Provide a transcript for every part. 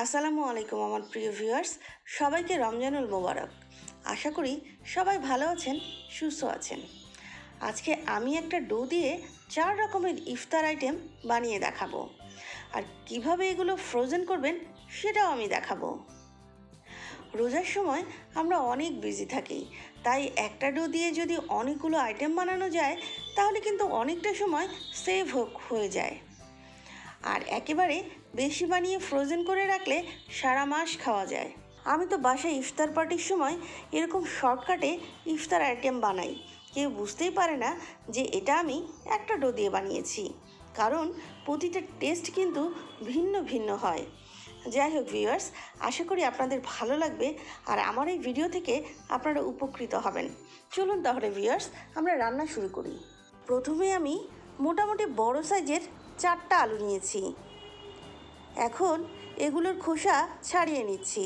আসসালামু আলাইকুম আমার প্রিয় ভিউয়ার্স, সবাইকে রমজানুল মোবারক। আশা করি সবাই ভালো আছেন, সুস্থ আছেন। আজকে আমি একটা ডো দিয়ে 4 রকমের ইফতার আইটেম বানিয়ে দেখাবো, আর কিভাবে এগুলো ফ্রোজেন করবেন সেটাও আমি দেখাবো। রোজার সময় আমরা অনেক বিজি থাকি, তাই একটা ডো দিয়ে যদি অনেকগুলো আইটেম বানানো যায় তাহলে কিন্তু অনেকটা সময় সেভ হয়ে যায়। আর একেবারে বেশি বানিয়ে ফ্রোজেন করে রাখলে সারা মাস খাওয়া যায়। আমি তো বাসায় ইফতার পার্টির সময় এরকম শর্টকাটে ইফতার আইটেম বানাই, কেউ বুঝতেই পারে না যে এটা আমি একটা ডো দিয়ে বানিয়েছি, কারণ প্রতিটা টেস্ট কিন্তু ভিন্ন ভিন্ন হয়। যাই হোক ভিউয়ার্স, আশা করি আপনাদের ভালো লাগবে আর আমার এই ভিডিও থেকে আপনারা উপকৃত হবেন। চলুন তাহলে ভিউয়ার্স আমরা রান্না শুরু করি। প্রথমে আমি মোটামুটি বড় সাইজের 4টা আলু নিয়েছি। এখন এগুলোর খোসা ছাড়িয়ে নিচ্ছি।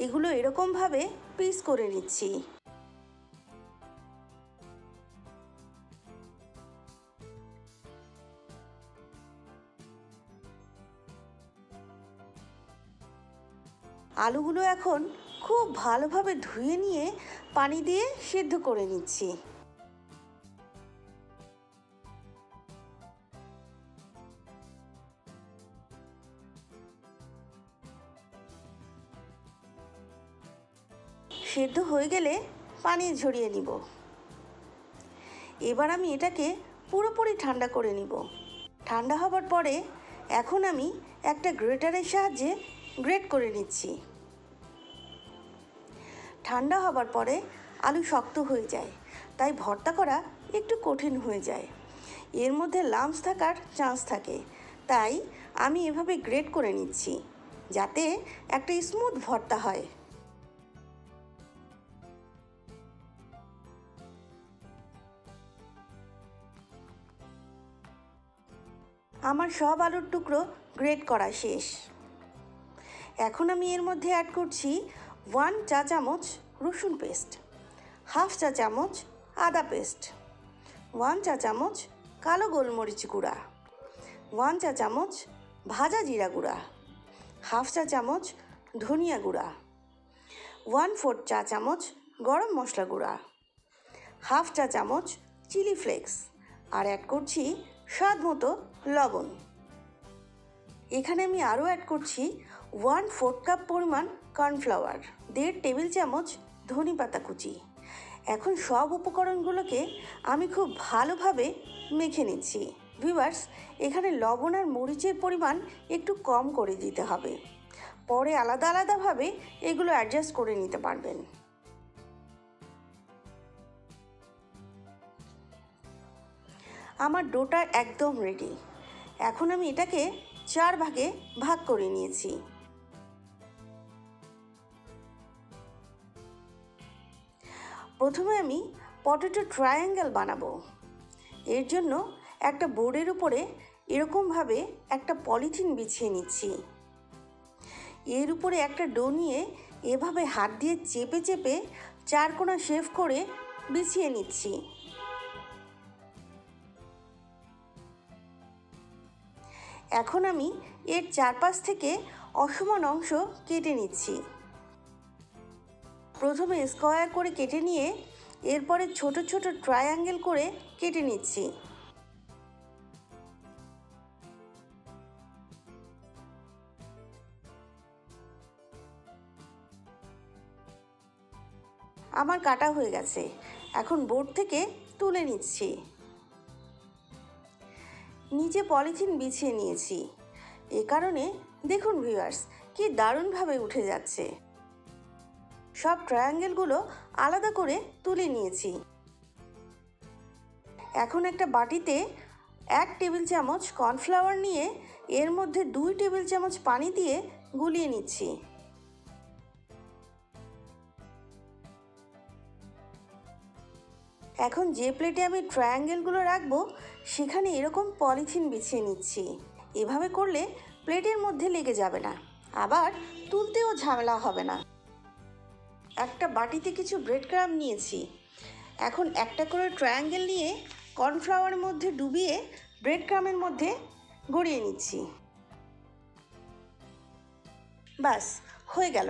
এগুলো এরকমভাবে পিস করে নিচ্ছি। আলুগুলো এখন খুব ভালোভাবে ধুয়ে নিয়ে পানি দিয়ে সিদ্ধ করে নিচ্ছি। সিদ্ধ হয়ে গেলে পানি ঝরিয়ে নিব। এবার আমি এটাকে পুরোপুরি ঠান্ডা করে নিব। ঠান্ডা হবার পরে এখন আমি একটা গ্রেটারের সাহায্যে গ্রেট করে নিচ্ছি। ঠান্ডা হবার পরে আলু শক্ত হয়ে যায়, তাই ভর্তা করা একটু কঠিন হয়ে যায়। এর মধ্যে লাম্পস থাকার চান্স থাকে, তাই আমি এভাবে গ্রেট করে নিচ্ছি যাতে একটা স্মুথ ভর্তা হয়। আমার সব আলুর টুকরো গ্রেট করা শেষ। এখন আমি এর মধ্যে অ্যাড করছি 1 চা চামচ রসুন পেস্ট, 1/2 চা চামচ আদা পেস্ট, 1 চা চামচ কালো গোলমরিচ গুঁড়া, 1 চা চামচ ভাজা জিরা গুঁড়া, 1/2 চা চামচ ধনিয়া গুঁড়া, 1/4 চা চামচ গরম মশলা গুঁড়া, 1/2 চা চামচ চিলি ফ্লেক্স, আর অ্যাড করছি স্বাদ মতো লবণ। এখানে আমি আরও অ্যাড করছি 1/4 কাপ পরিমাণ কর্নফ্লাওয়ার, 1.5 টেবিল চামচ ধনে পাতা কুচি। এখন সব উপকরণগুলোকে আমি খুব ভালোভাবে মেখে নিচ্ছি। ভিউয়ার্স, এখানে লবণ আর মরিচের পরিমাণ একটু কম করে দিতে হবে, পরে আলাদা আলাদাভাবে এগুলো অ্যাডজাস্ট করে নিতে পারবেন। আমার ডোটা একদম রেডি। এখন আমি এটাকে 4 ভাগে ভাগ করে নিয়েছি। প্রথমে আমি পটেটো ট্রায়াঙ্গেল বানাবো। এর জন্য একটা বোর্ডের উপরে এরকমভাবে একটা পলিথিন বিছিয়ে নিচ্ছি। এর উপরে একটা ডো নিয়ে এভাবে হাত দিয়ে চেপে চেপে 4 কোণা শেপ করে বিছিয়ে নিচ্ছি। এখন আমি এর চারপাশ থেকে অসমান অংশ কেটে নিচ্ছি। প্রথমে স্কোয়ার করে কেটে নিয়ে এরপরে ছোট ছোট ট্রায়াঙ্গেল করে কেটে নিচ্ছি। আমার কাটা হয়ে গেছে, এখন বোর্ড থেকে তুলে নিচ্ছি। নিচে পলিথিন বিছিয়ে নিয়েছি, এ কারণে দেখুন ভিউয়ার্স কি দারুণভাবে উঠে যাচ্ছে। সব ট্রায়াঙ্গেলগুলো আলাদা করে তুলে নিয়েছি। এখন একটা বাটিতে 1 টেবিল চামচ কর্নফ্লাওয়ার নিয়ে এর মধ্যে 2 টেবিল চামচ পানি দিয়ে গুলিয়ে নিচ্ছি। এখন যে প্লেটে আমি ট্রায়াঙ্গেলগুলো রাখবো সেখানে এরকম পলিথিন বিছিয়ে নিচ্ছি। এভাবে করলে প্লেটের মধ্যে লেগে যাবে না, আবার তুলতেও ঝামেলা হবে না। একটা বাটিতে কিছু ব্রেড ক্রাম্ব নিয়েছি। এখন একটা করে ট্রায়াঙ্গেল নিয়ে কর্নফ্লাওয়ারের মধ্যে ডুবিয়ে ব্রেড ক্রামের মধ্যে গড়িয়ে নিচ্ছি। বাস হয়ে গেল।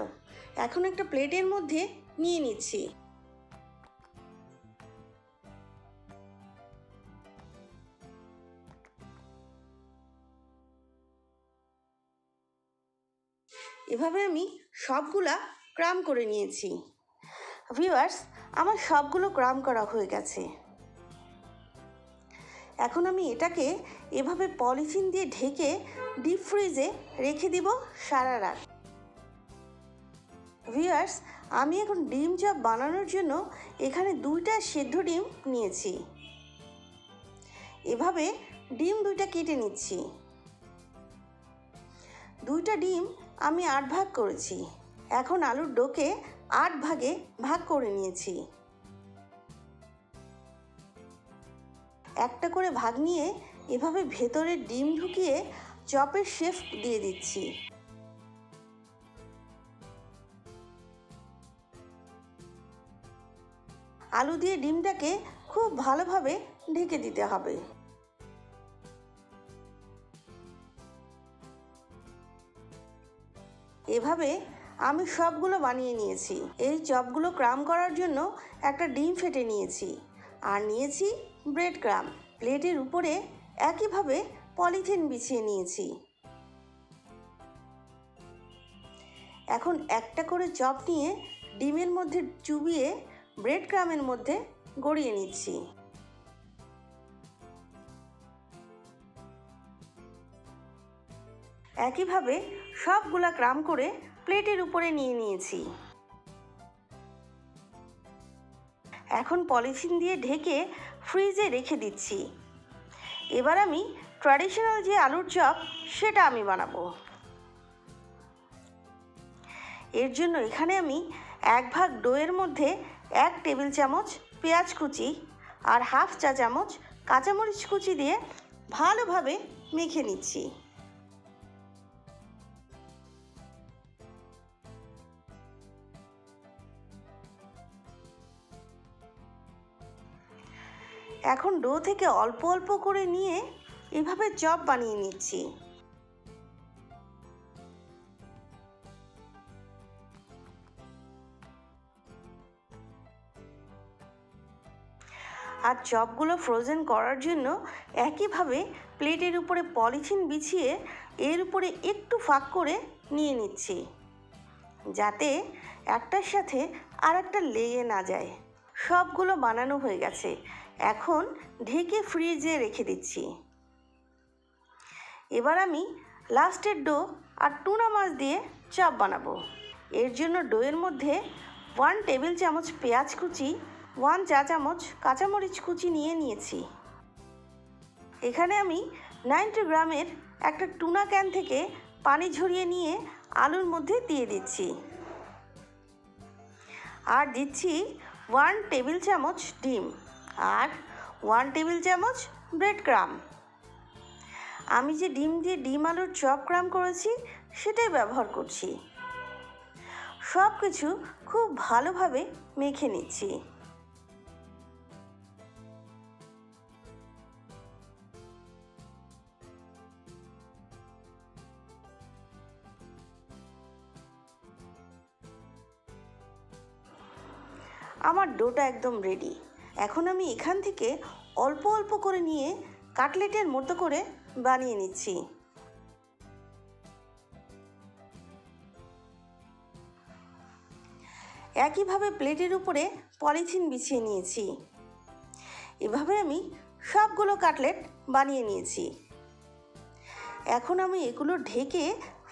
এখন একটা প্লেটের মধ্যে নিয়ে নিচ্ছি। এভাবে আমি সবগুলা ক্রাম করে নিয়েছি। ভিউয়ার্স, আমার সবগুলো ক্রাম করা হয়ে গেছে। এখন আমি এটাকে এভাবে পলিথিন দিয়ে ঢেকে ডিপ ফ্রিজে রেখে দিব সারা রাত। ভিউয়ার্স, আমি এখন ডিম চপ বানানোর জন্য এখানে 2টা সেদ্ধ ডিম নিয়েছি। এভাবে ডিম 2টা কেটে নিচ্ছি। 2টা ডিম আমি 8 ভাগ করেছি। এখন আলুর ডোকে 8 ভাগে ভাগ করে নিয়েছি। একটা করে ভাগ নিয়ে এভাবে ভেতরে ডিম ঢুকিয়ে চপের শেপ দিয়ে দিচ্ছি। আলু দিয়ে ডিমটাকে খুব ভালোভাবে ঢেকে দিতে হবে। এভাবে আমি সবগুলো বানিয়ে নিয়েছি। এই চপগুলো ক্রাম করার জন্য একটা ডিম ফেটে নিয়েছি আর নিয়েছি ব্রেড ক্রাম। প্লেটের উপরে একইভাবে পলিথিন বিছিয়ে নিয়েছি। এখন একটা করে চপ নিয়ে ডিমের মধ্যে চুবিয়ে ব্রেড ক্রামের মধ্যে গড়িয়ে নিচ্ছি। একইভাবে সবগুলা ক্রাম করে প্লেটের উপরে নিয়ে নিয়েছি। এখন পলিথিন দিয়ে ঢেকে ফ্রিজে রেখে দিচ্ছি। এবার আমি ট্র্যাডিশনাল যে আলুর চপ সেটা আমি বানাবো। এর জন্য এখানে আমি 1 ভাগ ডোয়ের মধ্যে 1 টেবিল চামচ পেঁয়াজ কুচি আর হাফ চা চামচ কাঁচামরিচ কুচি দিয়ে ভালোভাবে মেখে নিচ্ছি। এখন ডো থেকে অল্প অল্প করে নিয়ে এভাবে চপ বানিয়ে নিচ্ছি। আর চপগুলো ফ্রোজেন করার জন্য একইভাবে প্লেটের উপরে পলিথিন বিছিয়ে এর উপরে একটু ফাঁক করে নিয়ে নিচ্ছি, যাতে একটার সাথে আর একটা লেগে না যায়। সবগুলো বানানো হয়ে গেছে। এখন ঢেকে ফ্রিজে রেখে দিচ্ছি। এবার আমি লাস্টের ডো আর টুনা মাছ দিয়ে চপ বানাবো। এর জন্য ডোয়ের মধ্যে 1 টেবিল চামচ পেঁয়াজ কুচি, 1 চা চামচ কাঁচামরিচ কুচি নিয়ে নিয়েছি। এখানে আমি 90 গ্রামের একটা টুনা ক্যান থেকে পানি ঝরিয়ে নিয়ে আলুর মধ্যে দিয়ে দিচ্ছি। আর দিচ্ছি 1 টেবিল চামচ ডিম আর 1 টেবিল চামচ ব্রেড ক্রাম। আমি যে ডিম দিয়ে ডিম আলুর চপ ক্রাম করেছি সেটাই ব্যবহার করছি। সব কিছু খুব ভালোভাবে মেখে নিচ্ছি। আমার ডোটা একদম রেডি। এখন আমি এখান থেকে অল্প অল্প করে নিয়ে কাটলেটের মতো করে বানিয়ে নিচ্ছি। একইভাবে প্লেটের উপরে পলিথিন বিছিয়ে নিয়েছি। এভাবে আমি সবগুলো কাটলেট বানিয়ে নিয়েছি। এখন আমি এগুলো ঢেকে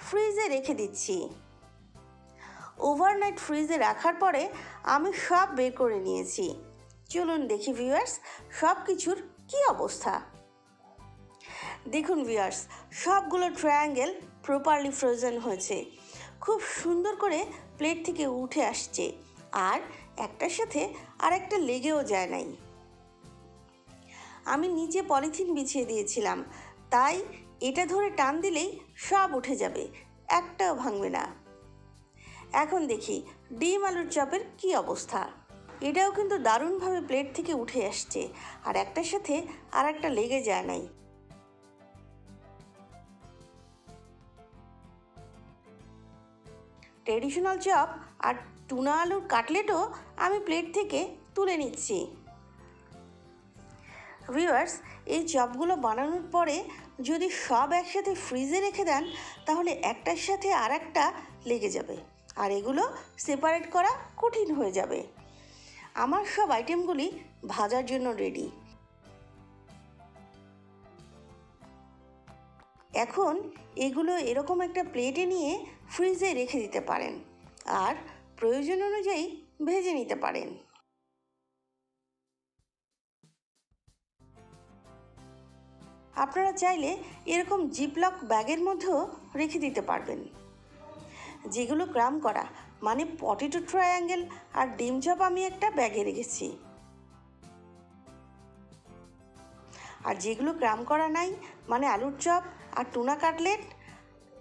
ফ্রিজে রেখে দিচ্ছি। ওভারনাইট ফ্রিজে রাখার পরে আমি সব বের করে নিয়েছি। চলুন দেখি ভিউয়ার্স সব কিছুর কী অবস্থা। দেখুন ভিউয়ার্স, সবগুলো ট্রায়াঙ্গেল প্রপারলি ফ্রোজেন হয়েছে। খুব সুন্দর করে প্লেট থেকে উঠে আসছে আর একটার সাথে আর একটা লেগেও যায় নাই। আমি নিচে পলিথিন বিছিয়ে দিয়েছিলাম, তাই এটা ধরে টান দিলেই সব উঠে যাবে, একটাও ভাঙবে না। এখন দেখি ডিম আলুর চপের কী অবস্থা। এটাও কিন্তু দারুণভাবে প্লেট থেকে উঠে আসছে, আর একটার সাথে আর একটা লেগে যায় নাই। ট্রেডিশনাল চপ আর টুনা আলুর কাটলেটও আমি প্লেট থেকে তুলে নিচ্ছি। ভিউয়ার্স, এই চপগুলো বানানোর পরে যদি সব একসাথে ফ্রিজে রেখে দেন তাহলে একটার সাথে আর একটা লেগে যাবে, আর এগুলো সেপারেট করা কঠিন হয়ে যাবে। আমার সব আইটেমগুলি ভাজার জন্য রেডি। এখন এগুলো এরকম একটা প্লেটে নিয়ে ফ্রিজে রেখে দিতে পারেন আর প্রয়োজন অনুযায়ী ভেজে নিতে পারেন। আপনারা চাইলে এরকম জিপলক ব্যাগের মধ্যেও রেখে দিতে পারবেন। যেগুলো ক্রাম করা মানে পটেটো ট্রায়াঙ্গেল আর ডিম চপ আমি একটা ব্যাগে রেখেছি, আর যেগুলো ক্রাম করা নাই মানে আলুর চপ আর টুনা কাটলেট,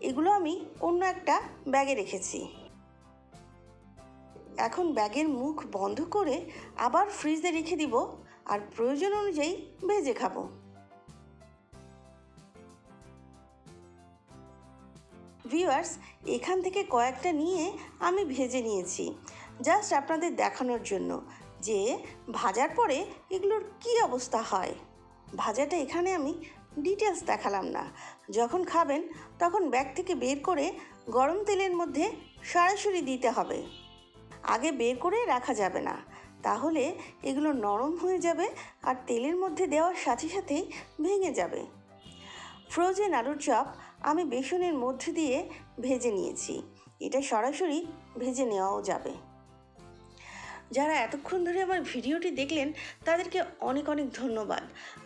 এগুলো আমি অন্য একটা ব্যাগে রেখেছি। এখন ব্যাগের মুখ বন্ধ করে আবার ফ্রিজে রেখে দিব আর প্রয়োজন অনুযায়ী ভেজে খাবো। ভিউয়ার্স, এখান থেকে কয়েকটা নিয়ে আমি ভেজে নিয়েছি জাস্ট আপনাদের দেখানোর জন্য যে ভাজার পরে এগুলোর কী অবস্থা হয়। ভাজাটা এখানে আমি ডিটেলস দেখালাম না, যখন খাবেন তখন ব্যাগ থেকে বের করে গরম তেলের মধ্যে সরাসরি দিতে হবে। আগে বের করে রাখা যাবে না, তাহলে এগুলো নরম হয়ে যাবে আর তেলের মধ্যে দেওয়ার সাথে সাথেই ভেঙে যাবে। ফ্রোজেন আলুর চপ আমি বেসনের মধ্যে দিয়ে ভেজে নিয়েছি, এটা সরাসরি ভেজে নেওয়াও যাবে। যারা এতক্ষণ ধরে আমার ভিডিওটি দেখলেন তাদেরকে অনেক অনেক ধন্যবাদ।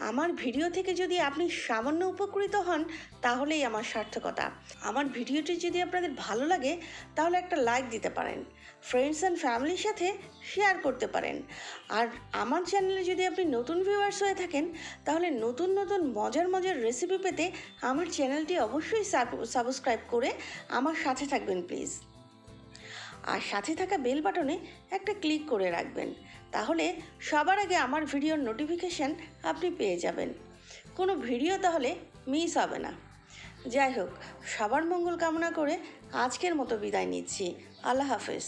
আমার ভিডিও থেকে যদি আপনি সামান্য উপকৃত হন তাহলেই আমার সার্থকতা। আমার ভিডিওটি যদি আপনাদের ভালো লাগে তাহলে একটা লাইক দিতে পারেন, ফ্রেন্ডস অ্যান্ড ফ্যামিলির সাথে শেয়ার করতে পারেন। আর আমার চ্যানেলে যদি আপনি নতুন ভিউয়ার্স হয়ে থাকেন তাহলে নতুন নতুন মজার মজার রেসিপি পেতে আমার চ্যানেলটি অবশ্যই সাবস্ক্রাইব করে আমার সাথে থাকবেন প্লিজ। আর সাথে থাকা বেল বাটনে একটা ক্লিক করে রাখবেন, তাহলে সবার আগে আমার ভিডিওর নোটিফিকেশান আপনি পেয়ে যাবেন। কোনো ভিডিও তাহলে মিস হবে না। যাই হোক, সবার মঙ্গল কামনা করে আজকের মতো বিদায় নিচ্ছি। আল্লাহ হাফেজ।